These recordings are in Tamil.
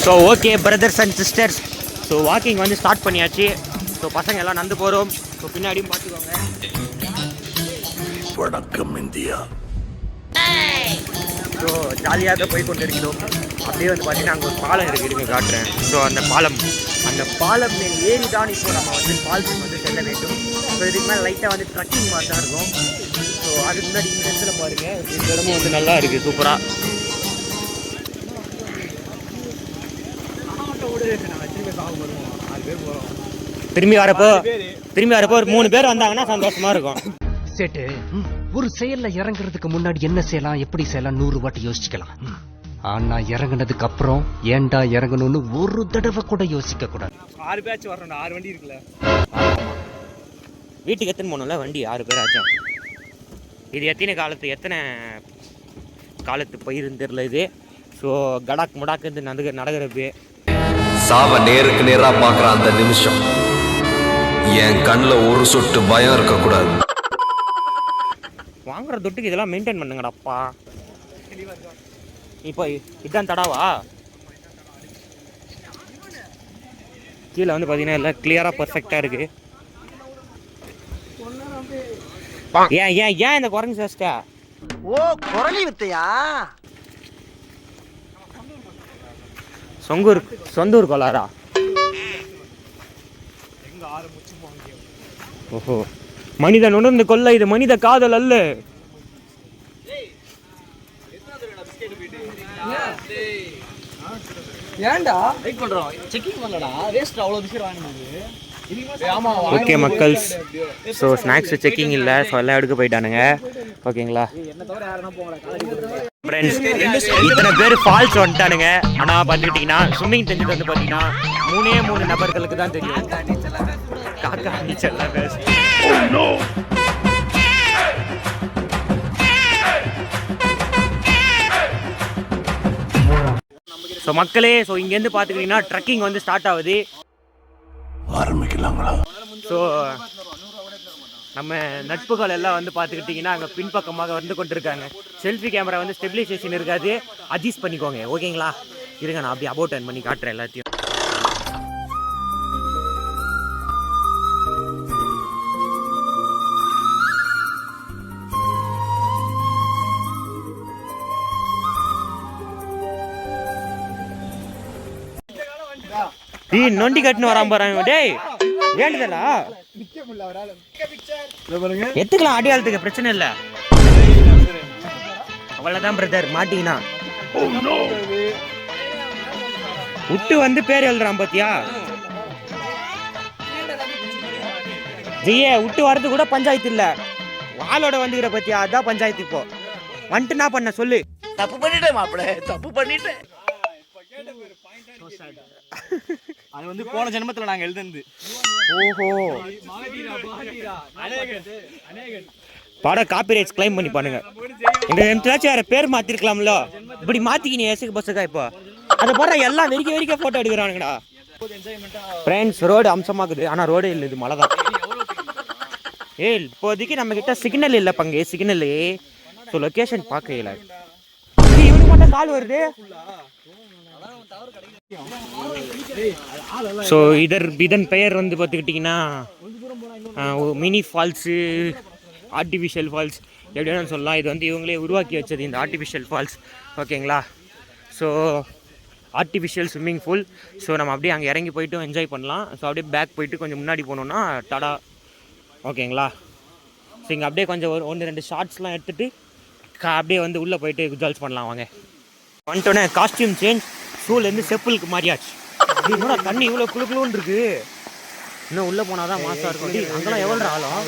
So okay brothers and sisters, so walking வந்து ஸ்டார்ட் பண்ணியாச்சு. ஸோ பசங்க எல்லாம் நடந்து போகிறோம். ஸோ பின்னாடியும் பார்த்துக்கோங்க. வணக்கம் இந்தியா. ஸோ ஜாலியாக போய் கொண்டு இருக்கிறோம். அப்படியே வந்து பார்த்தீங்கன்னா அங்கே ஒரு பாலம் இருக்குதுங்க, காட்டுறேன். ஸோ அந்த பாலம் மேல் ஏறி தான் இப்போ நம்ம வந்து ஃபால்ஸுக்கு வந்து செல்ல வேண்டும். ஸோ இதுக்கு மேலே லைட்டாக வந்து ட்ரக்கிங் மாதிரி தான் இருக்கும். ஸோ அதுக்கு முன்னாடி இந்த இடத்துல பாருங்கள், இந்த இடமும் வந்து நல்லா இருக்குது, சூப்பராக. திரும்பி வரப்போ ஒரு 3 பேர் வந்தாங்கன்னா சந்தோஷமா இருக்கும். சேட்டு, ஒரு செயல்ல இறங்குறதுக்கு முன்னாடி என்ன செய்யலாம், எப்படி செய்யலாம் 100 வாட்டி யோசிக்கலாம். ஆனா இறங்குனதுக்கு அப்புறம் ஏன்டா இறங்கணும்னு ஒரு தடவை கூட யோசிக்க கூடாது. 6 பேட்ச் வரணும், 6 வண்டி இருக்குல்ல. வீட்டுக்கு எத்தனை போனோம்ல வண்டி 6 பேர் ஆச்சும். இது எத்தனை காலத்து பயிர் தெரியல இது. ஸோ கடாக் முடாக்கு நடக்கிறப்பே சாவ நேருக்கு நேரா பாக்குற அந்த நிமிஷம் என் கண்ணில் ஒரு சொட்டு பயம் இருக்கக்கூடாது. வாங்குற தொட்டுக்கு இதெல்லாம் மெயின்டைன் பண்ணுங்கடாப்பா. இப்போ இதான் தடாவா? கீழே வந்து பார்த்தீங்கன்னா எல்லாம் கிளியராக பர்ஃபெக்டாக இருக்கு. ஏன் இந்த குரங்கு சேஷ்டா? ஓ, குரலி வித்தையா? சொந்தூர் கோளாரா? ஓஹோ, மனிதன் உணர்ந்து கொள்ள இது மனித காதல் அல்ல. ஏன்டா வெயிட் பண்றோம், செக்கிங் பண்ணலடா, வேஸ்ட். அவ்வளவு பிஸ்கட் வாங்குனது. ஓகே மக்கள்ஸ், ஸோ ஸ்நாக்ஸ் செக்கிங் இல்லை, ஸோ எல்லாம் எடுக்க போயிட்டானுங்க. ஓகேங்களா ஃப்ரெண்ட்ஸ், இத்தனை பேர் ஃபால்ஸ் வந்துட்டானுங்க. ஆனால் பார்த்துக்கிட்டிங்கன்னா ஸ்விம்மிங் தெரிஞ்சது வந்து பார்த்தீங்கன்னா 3 நபர்களுக்கு தான் தெரியும். காக்கா நீச்சல் ஸோ மக்களே, ஸோ இங்கேருந்து பார்த்துக்கிட்டிங்கன்னா ட்ரக்கிங் வந்து ஸ்டார்ட் ஆகுது. ஆரம்பிக்கலாங்களா? ஸோ நம்ம நட்புகள் எல்லாம் வந்து பார்த்துக்கிட்டிங்கன்னா அங்கே பின்பக்கமாக வந்து கொண்டிருக்காங்க. செல்ஃபி கேமரா வந்து ஸ்டெபிலைசேஷன் இருக்காது, அட்ஜஸ்ட் பண்ணிக்கோங்க. ஓகேங்களா, இருங்க நான் அப்படி அபவுட் டர்ன் பண்ணி காட்டுறேன் எல்லாத்தையும். நொண்டி கட்டுன்னு வராம போறாங்க. டேய் வேண்டுதலா எத்துக்கலாம், அடியாளத்துக்கு பிரச்சனை இல்லை. அவ்வளவுதான் பிரதர், மாட்டீங்கன்னா விட்டு வந்து பேர் எழுதுறான் பாத்தியா? ஜியே விட்டு வர்றது கூட பஞ்சாயத்து இல்ல, வாளோட வந்துக்கிற பத்தியா? அதான் பஞ்சாயத்து. இப்போ வந்துட்டு என்ன பண்ண சொல்லு? தப்பு பண்ணிட்டேன் மாப்பிள்ள, தப்பு பண்ணிட்டேன். அது வந்து போன ஜென்மத்துல நாங்க எழுதுனது. ஓஹோ, படம் காப்பிரைட்ஸ் கிளைம் பண்ணி பாருங்க. எங்க எம்தாச்சும் வேற பேர் மாத்திருக்கலாம்ல, இப்படி மாத்திக்கினே எசுக்கு பஸ்ஸுக்கா. இப்போ அதை போடுற எல்லாம் வெறிக்க போட்டோ எடுக்கிறானுங்கடா. ஃப்ரெண்ட்ஸ், ரோடு அம்சமாக்குது, ஆனா ரோடு இல்லை, இது மழை தான். இப்போதைக்கு நம்ம கிட்ட சிக்னல் இல்லை பங்கு, சிக்னல். ஸோ லொக்கேஷன் பார்க்கல, இவனுக்கு மட்டும் கால் வருது. ஸோ இதன் பெயர் வந்து பார்த்துக்கிட்டிங்கன்னா மினி ஃபால்ஸு, ஆர்டிஃபிஷியல் ஃபால்ஸ் எப்படி வேணும்னு சொல்லலாம். இது வந்து இவங்களே உருவாக்கி வச்சது, இந்த ஆர்டிஃபிஷியல் ஃபால்ஸ். ஓகேங்களா, so artificial swimming pool. So நம்ம அப்படியே அங்கே இறங்கி போய்ட்டு என்ஜாய் பண்ணலாம். ஸோ அப்படியே பேக் போயிட்டு கொஞ்சம் முன்னாடி போனோம்னா டடா. ஓகேங்களா, ஸோ இங்கே அப்படியே கொஞ்சம் 1-2 ஷார்ட்ஸ்லாம் எடுத்துகிட்டு அப்படியே வந்து உள்ளே போயிட்டு குஜால்ஸ் பண்ணலாம். வாங்க வந்துட்டோன்னே காஸ்டியூம் சேஞ்ச், ஷூலேருந்து செப்புலுக்கு மாறியாச்சு. என்னோட தண்ணி இவ்வளோ குழுக்குழுன்னு இருக்கு. இன்னும் உள்ளே போனால் தான் மாசாக இருக்கும். அங்கெல்லாம் எவ்வளோ ஆளும்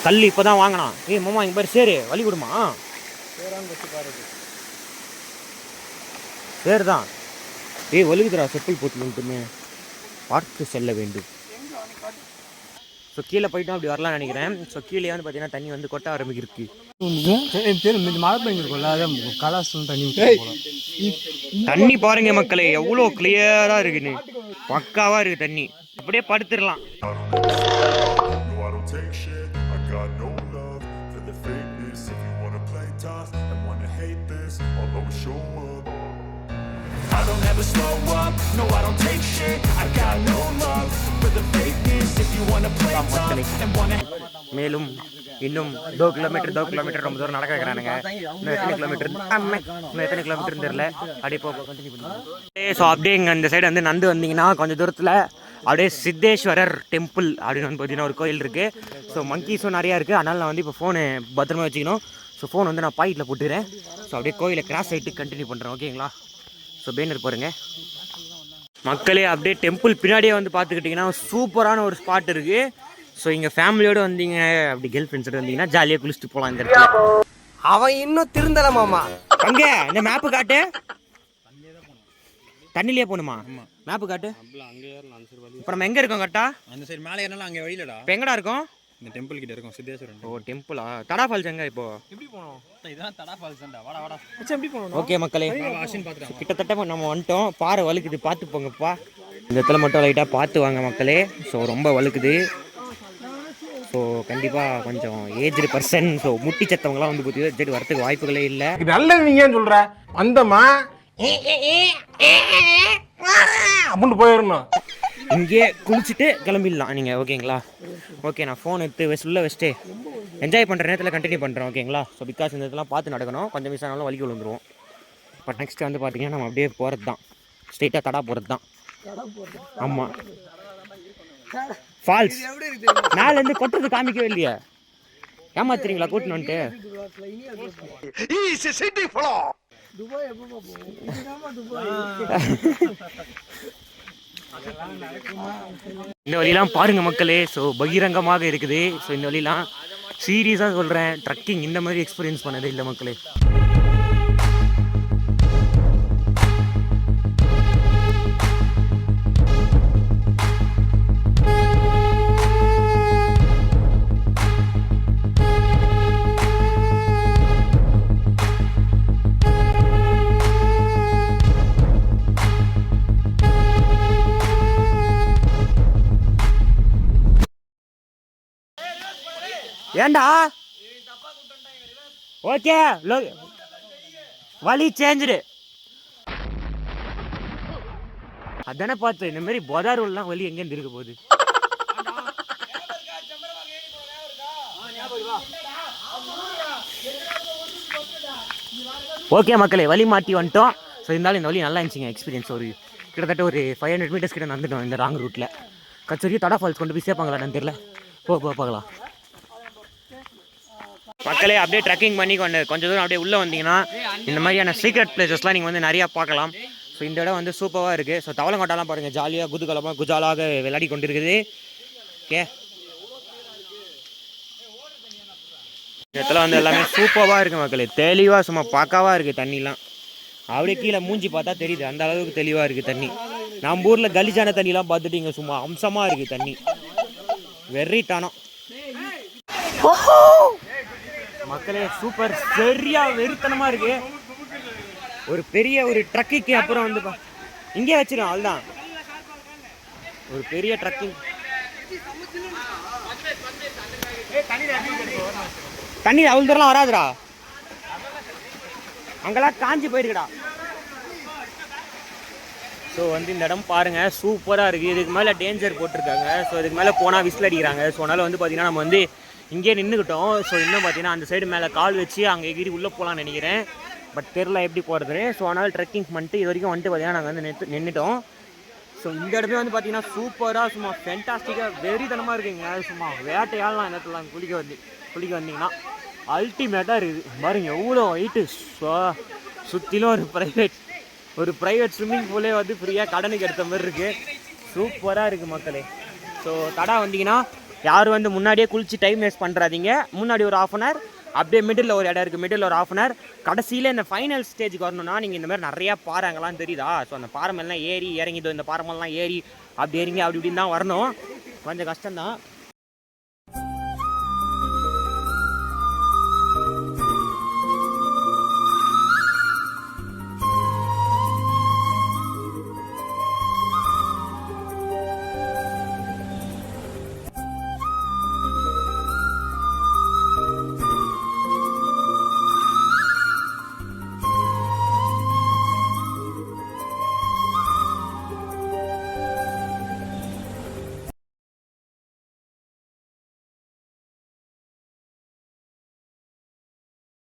கல் இப்போ தான் வாங்கினான். மாமா இங்கே பாரு, சரி வழி கொடுமா? சரி தான். ஒழுகுதுரா, செப்பல் போட்டு மட்டுமே பார்த்து செல்ல வேண்டும். ஸோ கீழே போய்ட்டும் அப்படி வரலாம்னு நினைக்கிறேன். ஸோ கீழே வந்து பார்த்தீங்கன்னா தண்ணி வந்து கொட்ட ஆரம்பிக்கிருக்கு. தண்ணி பாருங்க மக்களே, எவ்வளோ கிளியரா இருக்குன்னு, பக்காவா இருக்கு தண்ணி. அப்படியே படுத்துடலாம். I don't ever slow up, no I don't take shit. I got no love for the fakeness. If you wanna play tough and wanna மேலும் இன்னும் 2 கிலோமீட்டர் ரொம்ப தூரம் நடக்க வைக்கிறானுங்க. இன்னும் எத்தனை கிலோமீட்டர் தெரியல. அப்படியே போக கண்டினியூ பண்ணுங்க. ஸோ அப்படியே இங்கே இந்த சைடு வந்து நந்து வந்தீங்கன்னா கொஞ்சம் தூரத்தில் அப்படியே சித்தேஸ்வரர் டெம்பிள் அப்படின்னு வந்து பார்த்தீங்கன்னா ஒரு கோயில் இருக்குது. ஸோ மங்கீஸும் நிறையா இருக்குது. அதனால் நான் வந்து இப்போ ஃபோனு பத்திரமா வச்சுக்கணும். ஸோ ஃபோன் வந்து நான் பாக்கெட்டில் போட்டுக்கிறேன். ஸோ அப்படியே கோயிலை கிராஸ் ஆகிட்டு கண்டினியூ பண்ணுறேன். ஓகேங்களா? ஸோ பேனர் பாருங்க மக்களே. அப்படியே டெம்பிள் பின்னாடியே வந்து பார்த்துக்கிட்டிங்கன்னா சூப்பரான ஒரு ஸ்பாட் இருக்குது. ஸோ இங்கே ஃபேமிலியோடு வந்தீங்க, அப்படி கேர்ள் ஃப்ரெண்ட்ஸோடு வந்தீங்கன்னா ஜாலியாக குளிச்சுட்டு போகலாம் இந்த இடத்துல. அவன் இன்னும் திருந்தல மாமா. அங்கே இந்த மேப்பு காட்டு. தண்ணிலே போகணுமா? மேப்பு காட்டு. இப்போ நம்ம எங்கே இருக்கோம் கரெக்டா? அந்த சைடு மேலே ஏறனால அங்கே வழியிலடா. இப்போ எங்கடா இருக்கோம்? இந்த டெம்பிள் கிட்ட இருக்கும் சித்தேஸ்வரன். ஓ டெம்பிளா? தடா ஃபால்ஸ் எங்க இப்போ? எப்படி போனோம்? இதான் தடா ஃபால்ஸ் தான்டா. வாடா வாடா. எப்படி போகணும்? ஓகே மக்களே, வாஷின் பார்த்துட்டான். கிட்டத்தட்ட நம்ம வந்துட்டோம். பாறை வழுக்குது, பார்த்து போங்கப்பா. இந்த இடத்துல மட்டும் லைட்டாக பார்த்து வாங்க மக்களே. ஸோ ரொம்ப வழுக்குது. ஸோ கண்டிப்பாக கொஞ்சம் ஏஜ்டு பர்சன், ஸோ முட்டி சத்தவங்களாம் வந்து பார்த்தீங்கன்னா ஜெட் வரத்துக்கு வாய்ப்புகளே இல்லை. நல்லது நீங்க சொல்ற வந்தமா அப்படின்னு போயிடணும். இங்கேயே குளிச்சுட்டு கிளம்பிடலாம் நீங்கள். ஓகேங்களா? ஓகே, நான் ஃபோன் எடுத்து உள்ள வச்சுட்டு என்ஜாய் பண்ணுற நேரத்தில் கண்டினியூ பண்ணுறேன். ஓகேங்களா? ஸோ பிகாஸ் இந்த இதெல்லாம் பார்த்து நடக்கணும். கொஞ்சம் மிஸ் ஆனாலும் வலிக்கு விழுந்துருவோம். பட் நெக்ஸ்ட் வந்து பார்த்தீங்கன்னா நம்ம அப்படியே போகிறது தான், ஸ்ட்ரெயிட்டாக தடா போகிறது தான். ஆமாம், ஃபால்ஸ் மேலேருந்து கொட்டுறது காமிக்கவே இல்லையா? ஏமாத்துறீங்களா கூட்டின்னு வந்துட்டு? இந்த வழியெல்லாம் பாருங்க மக்களே. ஸோ பகிரங்கமாக இருக்குது. ஸோ இந்த வழியெல்லாம் சீரியஸாக சொல்கிறேன், ட்ரக்கிங் இந்த மாதிரி எக்ஸ்பீரியன்ஸ் பண்ணதே இல்லை மக்களே. ஏண்டா? ஓகே, வழி சேஞ்சுடு. அதானே பார்த்து இந்த மாதிரி போதாரூர்லாம் வழி எங்கேருந்து இருக்க போகுது? ஓகே மக்களே, வழி மாற்றி வந்துட்டோம். ஸோ இருந்தாலும் இந்த வழி நல்லா இருந்துச்சுங்க எக்ஸ்பீரியன்ஸ். ஒரு கிட்டத்தட்ட ஒரு 500 மீட்டர்ஸ் கிட்ட நடந்துட்டோம் இந்த ராங் ரூட்டில். கச்சேரி தடா ஃபால்ஸ் கொண்டு போய் சேர்ப்பாங்களான்னு தெரியல. பார்க்கலாம் மக்களே. அப்படியே ட்ரக்கிங் பண்ணி கொஞ்சம் தூரம் அப்படியே உள்ளே வந்தீங்கன்னா இந்த மாதிரியான சீக்ரெட் பிளேசஸ்லாம் நீங்கள் வந்து நிறையா பார்க்கலாம். ஸோ இந்த இடம் வந்து சூப்பராக இருக்குது. ஸோ தவளங்கோட்டாலாம் பாருங்கள், ஜாலியாக குதூகலமாக குஜாலாக விளையாடி கொண்டு இருக்குது. ஓகே, இந்த இடத்துல வந்து எல்லாமே சூப்பராக இருக்குது மக்களே. தெளிவாக சும்மா பக்காவாக இருக்குது. தண்ணிலாம் அப்படியே கீழே மூஞ்சி பார்த்தா தெரியுது, அந்த அளவுக்கு தெளிவாக இருக்குது தண்ணி. நம்ம ஊரில் கலிஜான தண்ணிலாம் பார்த்துட்டு இங்கே சும்மா அம்சமாக இருக்குது தண்ணி. வெறிட்டானம் மக்களே. சூப்பர், சரியா வெறித்தனமாக இருக்கு. ஒரு பெரிய ஒரு ட்ரக்கிக்கு அப்புறம் வந்து இங்கே வச்சிடும், அதுதான் ஒரு பெரிய ட்ரக்கிங். தண்ணி அவ்வளோ தூரம்லாம் வராதுடா, அங்கெல்லாம் காஞ்சி போயிருக்குடா. ஸோ வந்து இந்த இடம் பாருங்கள் சூப்பராக இருக்குது. இதுக்கு மேலே டேஞ்சர் போட்டிருக்காங்க. ஸோ இதுக்கு மேலே போனால் விசில் அடிக்கிறாங்க. ஸோ அதனால் வந்து பார்த்திங்கன்னா நம்ம வந்து இங்கே நின்றுக்கிட்டோம். ஸோ இன்னும் பார்த்தீங்கன்னா அந்த சைடு மேலே கால் வச்சு அங்கே எகிரி உள்ளே போகலான்னு நினைக்கிறேன். பட் தெரில எப்படி போகிறதுன்னு. ஸோ அதனால் ட்ரெக்கிங் பண்ணிட்டு இது வரைக்கும் வந்துட்டு பார்த்தீங்கன்னா நாங்கள் வந்து நின்றுட்டோம். ஸோ இந்த இடமே வந்து பார்த்தீங்கன்னா சூப்பராக சும்மா ஃபென்டாஸ்டிக்காக வெறித்தனமாக இருக்குங்க. சும்மா வேட்டையாடலாம் இந்த இடத்துல குளிக்க வந்தீங்கன்னா அல்டிமேட்டாக இருக்குது. பாருங்க எவ்வளோ ஹைட்டு. ஸோ சுற்றிலும் ஒரு ப்ரைவேட் ஸ்விம்மிங் பூலே வந்து ஃப்ரீயாக கடனுக்கு எடுத்த மாதிரி இருக்குது. சூப்பராக இருக்குது மக்களே. ஸோ தடா வந்தீங்கன்னா யாரும் வந்து முன்னாடியே குளிச்சு டைம் வேஸ்ட் பண்ணுறாதீங்க. முன்னாடி ஒரு 1/2 hour, அப்படியே மிடில் ஒரு இடம் இருக்குது, மிடில் ஒரு 1/2 hour. கடைசியில் இந்த ஃபைனல் ஸ்டேஜுக்கு வரணும்னா நீங்கள் இந்த மாதிரி நிறையா பாறைங்கெல்லாம் தெரியுதா? ஸோ அந்த பாறை மேலாம் ஏறி இறங்கிதோ, இந்த பாறை மேலாம் ஏறி அப்படி இறங்கி அப்படி இப்படின்னு தான் வரணும். கொஞ்சம் கஷ்டம்தான்.